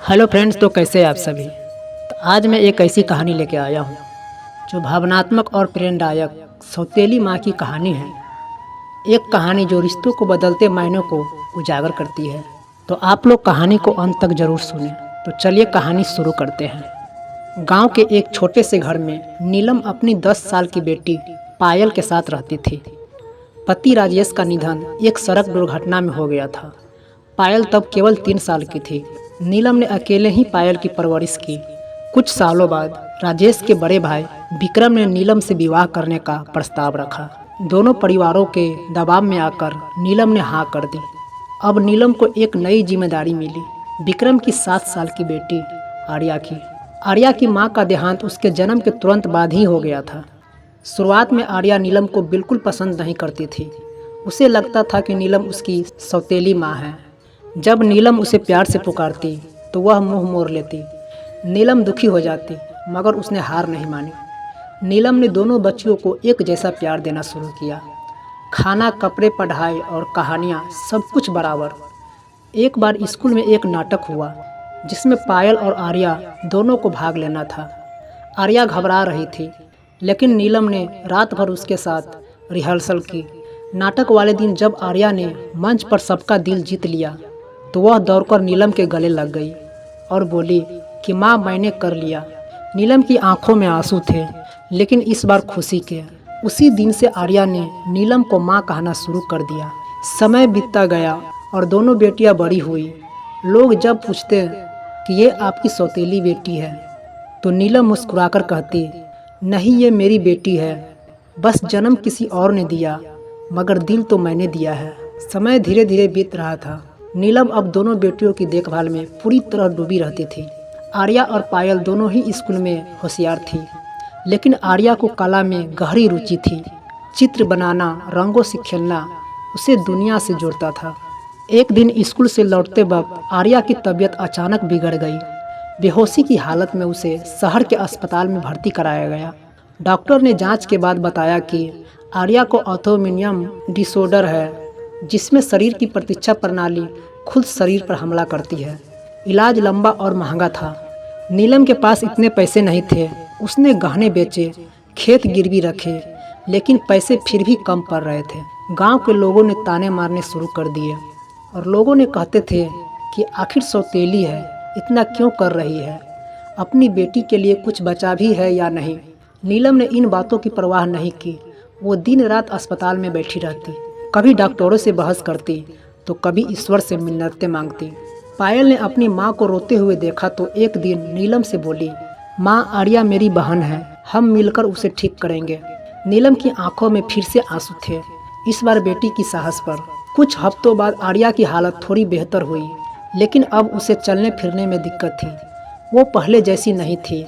Hello friends, तो कैसे हैं आप सभी। तो आज मैं एक ऐसी कहानी लेके आया हूँ जो भावनात्मक और प्रेरणादायक सौतेली माँ की कहानी है। एक कहानी जो रिश्तों को बदलते मायनों को उजागर करती है। तो आप लोग कहानी को अंत तक जरूर सुनें। तो चलिए कहानी शुरू करते हैं। गांव के एक छोटे से घर में नीलम अपनी 10 साल की बेटी पायल के साथ रहती थी। पति राजेश का निधन एक सड़क दुर्घटना में हो गया था। पायल तब केवल 3 साल की थी। नीलम ने अकेले ही पायल की परवरिश की। कुछ सालों बाद राजेश के बड़े भाई विक्रम ने नीलम से विवाह करने का प्रस्ताव रखा। दोनों परिवारों के दबाव में आकर नीलम ने हाँ कर दी। अब नीलम को एक नई जिम्मेदारी मिली, विक्रम की 7 साल की बेटी आर्या की माँ का देहांत उसके जन्म के तुरंत बाद ही हो गया था। शुरुआत में आर्या नीलम को बिल्कुल पसंद नहीं करती थी। उसे लगता था कि नीलम उसकी सौतेली माँ है। जब नीलम उसे प्यार से पुकारती तो वह मुंह मोड़ लेती। नीलम दुखी हो जाती, मगर उसने हार नहीं मानी। नीलम ने दोनों बच्चियों को एक जैसा प्यार देना शुरू किया। खाना, कपड़े, पढ़ाई और कहानियाँ सब कुछ बराबर। एक बार स्कूल में एक नाटक हुआ जिसमें पायल और आर्या दोनों को भाग लेना था। आर्या घबरा रही थी, लेकिन नीलम ने रात भर उसके साथ रिहर्सल की। नाटक वाले दिन जब आर्या ने मंच पर सबका दिल जीत लिया तो वह दौड़कर नीलम के गले लग गई और बोली कि माँ, मैंने कर लिया। नीलम की आंखों में आंसू थे, लेकिन इस बार खुशी के। उसी दिन से आर्या ने नीलम को माँ कहना शुरू कर दिया। समय बीतता गया और दोनों बेटियां बड़ी हुई। लोग जब पूछते कि ये आपकी सौतेली बेटी है तो नीलम मुस्कुराकर कहती, नहीं, ये मेरी बेटी है, बस जन्म किसी और ने दिया, मगर दिल तो मैंने दिया है। समय धीरे धीरे बीत रहा था। नीलम अब दोनों बेटियों की देखभाल में पूरी तरह डूबी रहती थी। आर्या और पायल दोनों ही स्कूल में होशियार थी, लेकिन आर्या को कला में गहरी रुचि थी। चित्र बनाना, रंगों से खेलना उसे दुनिया से जोड़ता था। एक दिन स्कूल से लौटते वक्त आर्या की तबीयत अचानक बिगड़ गई। बेहोशी की हालत में उसे शहर के अस्पताल में भर्ती कराया गया। डॉक्टर ने जांच के बाद बताया कि आर्या को ऑटोइम्यून डिसऑर्डर है, जिसमें शरीर की प्रतिरक्षा प्रणाली खुद शरीर पर हमला करती है। इलाज लंबा और महंगा था। नीलम के पास इतने पैसे नहीं थे। उसने गहने बेचे, खेत गिरवी रखे, लेकिन पैसे फिर भी कम पड़ रहे थे। गांव के लोगों ने ताने मारने शुरू कर दिए और लोगों ने कहते थे कि आखिर सौतेली है, इतना क्यों कर रही है, अपनी बेटी के लिए कुछ बचा भी है या नहीं। नीलम ने इन बातों की परवाह नहीं की। वो दिन रात अस्पताल में बैठी रहती, कभी डॉक्टरों से बहस करती तो कभी ईश्वर से मिन्नतें मांगती। पायल ने अपनी माँ को रोते हुए देखा तो एक दिन नीलम से बोली, माँ, आर्या मेरी बहन है, हम मिलकर उसे ठीक करेंगे। नीलम की आंखों में फिर से आंसू थे, इस बार बेटी की साहस पर। कुछ हफ्तों बाद आर्या की हालत थोड़ी बेहतर हुई, लेकिन अब उसे चलने फिरने में दिक्कत थी। वो पहले जैसी नहीं थी,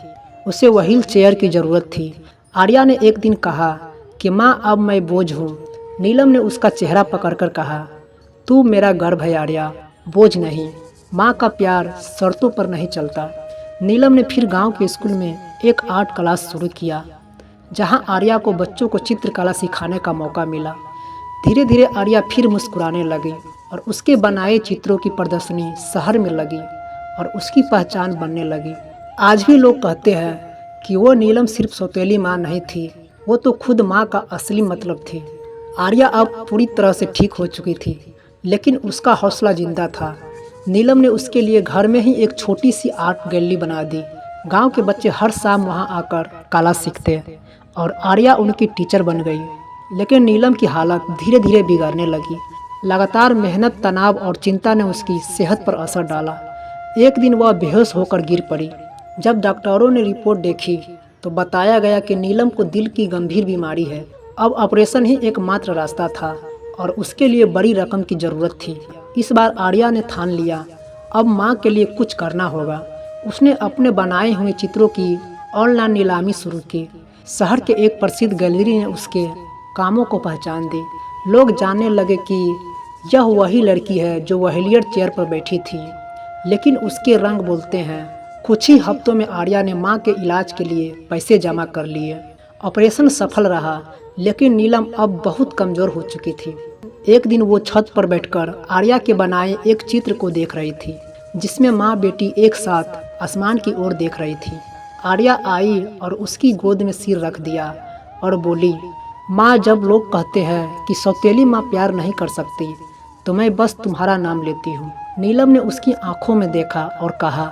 उसे व्हील चेयर की ज़रूरत थी। आर्या ने एक दिन कहा कि माँ, अब मैं बोझ हूँ। नीलम ने उसका चेहरा पकड़कर कहा, तू मेरा गर्व है आर्या, बोझ नहीं। माँ का प्यार शर्तों पर नहीं चलता। नीलम ने फिर गांव के स्कूल में एक आर्ट क्लास शुरू किया, जहां आर्या को बच्चों को चित्रकला सिखाने का मौका मिला। धीरे धीरे आर्या फिर मुस्कुराने लगी और उसके बनाए चित्रों की प्रदर्शनी शहर में लगी और उसकी पहचान बनने लगी। आज भी लोग कहते हैं कि वो नीलम सिर्फ सौतेली माँ नहीं थी, वो तो खुद माँ का असली मतलब थी। आर्या अब पूरी तरह से ठीक हो चुकी थी, लेकिन उसका हौसला जिंदा था। नीलम ने उसके लिए घर में ही एक छोटी सी आर्ट गैलरी बना दी। गांव के बच्चे हर शाम वहां आकर कला सीखते और आर्या उनकी टीचर बन गई। लेकिन नीलम की हालत धीरे धीरे बिगड़ने लगी। लगातार मेहनत, तनाव और चिंता ने उसकी सेहत पर असर डाला। एक दिन वह बेहोश होकर गिर पड़ी। जब डॉक्टरों ने रिपोर्ट देखी तो बताया गया कि नीलम को दिल की गंभीर बीमारी है। अब ऑपरेशन ही एकमात्र रास्ता था और उसके लिए बड़ी रकम की ज़रूरत थी। इस बार आर्या ने ठान लिया, अब माँ के लिए कुछ करना होगा। उसने अपने बनाए हुए चित्रों की ऑनलाइन नीलामी शुरू की। शहर के एक प्रसिद्ध गैलरी ने उसके कामों को पहचान दी। लोग जानने लगे कि यह वही लड़की है जो व्हीलचेयर चेयर पर बैठी थी, लेकिन उसके रंग बोलते हैं। कुछ ही हफ्तों में आर्या ने माँ के इलाज के लिए पैसे जमा कर लिए। ऑपरेशन सफल रहा, लेकिन नीलम अब बहुत कमज़ोर हो चुकी थी। एक दिन वो छत पर बैठकर आर्या के बनाए एक चित्र को देख रही थी। जिसमें माँ बेटी एक साथ आसमान की ओर देख रही थी। आर्या आई और उसकी गोद में सिर रख दिया और बोली, माँ, जब लोग कहते हैं कि सौतेली माँ प्यार नहीं कर सकती तो मैं बस तुम्हारा नाम लेती हूँ। नीलम ने उसकी आंखों में देखा और कहा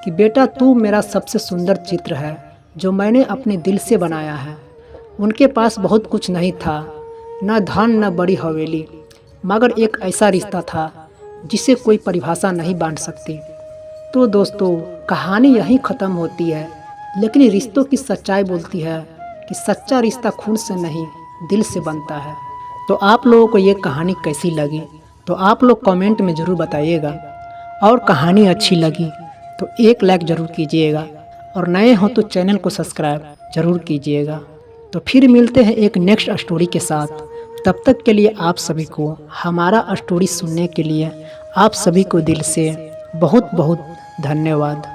कि बेटा, तू मेरा सबसे सुंदर चित्र है जो मैंने अपने दिल से बनाया है। उनके पास बहुत कुछ नहीं था, न धन न बड़ी हवेली, मगर एक ऐसा रिश्ता था जिसे कोई परिभाषा नहीं बांध सकती। तो दोस्तों, कहानी यहीं ख़त्म होती है, लेकिन रिश्तों की सच्चाई बोलती है कि सच्चा रिश्ता खून से नहीं दिल से बनता है। तो आप लोगों को ये कहानी कैसी लगी तो आप लोग कमेंट में ज़रूर बताइएगा, और कहानी अच्छी लगी तो एक लाइक ज़रूर कीजिएगा, और नए हो तो चैनल को सब्सक्राइब ज़रूर कीजिएगा। तो फिर मिलते हैं एक नेक्स्ट स्टोरी के साथ। तब तक के लिए आप सभी को, हमारा स्टोरी सुनने के लिए आप सभी को दिल से बहुत बहुत धन्यवाद।